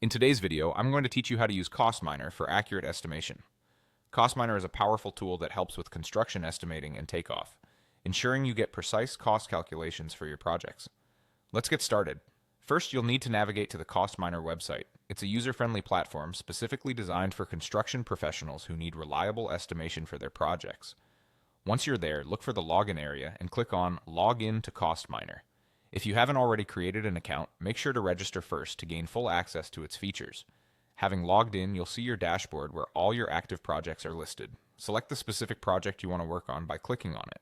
In today's video, I'm going to teach you how to use CostMiner for accurate estimation. CostMiner is a powerful tool that helps with construction estimating and takeoff, ensuring you get precise cost calculations for your projects. Let's get started. First, you'll need to navigate to the CostMiner website. It's a user-friendly platform specifically designed for construction professionals who need reliable estimation for their projects. Once you're there, look for the login area and click on Login to CostMiner. If you haven't already created an account, make sure to register first to gain full access to its features. Having logged in, you'll see your dashboard where all your active projects are listed. Select the specific project you want to work on by clicking on it.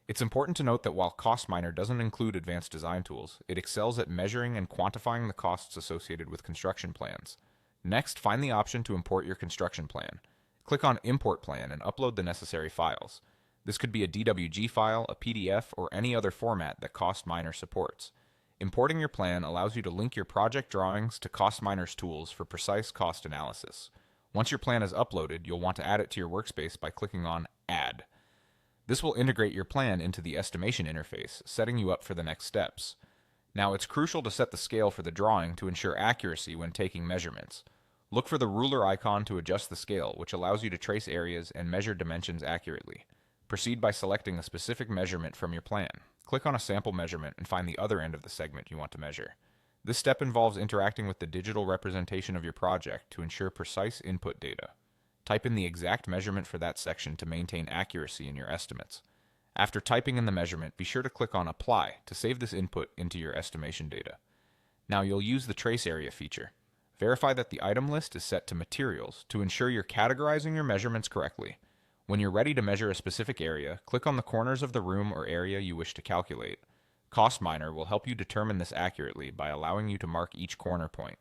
It's important to note that while CostMiner doesn't include advanced design tools, it excels at measuring and quantifying the costs associated with construction plans. Next, find the option to import your construction plan. Click on Import Plan and upload the necessary files. This could be a DWG file, a PDF, or any other format that CostMiner supports. Importing your plan allows you to link your project drawings to CostMiner's tools for precise cost analysis. Once your plan is uploaded, you'll want to add it to your workspace by clicking on Add. This will integrate your plan into the estimation interface, setting you up for the next steps. Now, it's crucial to set the scale for the drawing to ensure accuracy when taking measurements. Look for the ruler icon to adjust the scale, which allows you to trace areas and measure dimensions accurately. Proceed by selecting a specific measurement from your plan. Click on a sample measurement and find the other end of the segment you want to measure. This step involves interacting with the digital representation of your project to ensure precise input data. Type in the exact measurement for that section to maintain accuracy in your estimates. After typing in the measurement, be sure to click on Apply to save this input into your estimation data. Now you'll use the Trace Area feature. Verify that the item list is set to Materials to ensure you're categorizing your measurements correctly. When you're ready to measure a specific area, click on the corners of the room or area you wish to calculate. CostMiner will help you determine this accurately by allowing you to mark each corner point.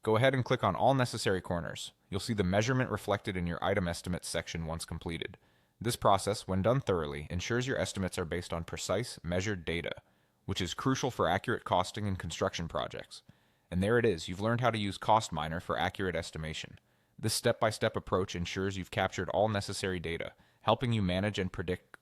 Go ahead and click on all necessary corners. You'll see the measurement reflected in your item estimates section once completed. This process, when done thoroughly, ensures your estimates are based on precise, measured data, which is crucial for accurate costing in construction projects. And there it is, you've learned how to use CostMiner for accurate estimation. This step-by-step approach ensures you've captured all necessary data, helping you manage and predict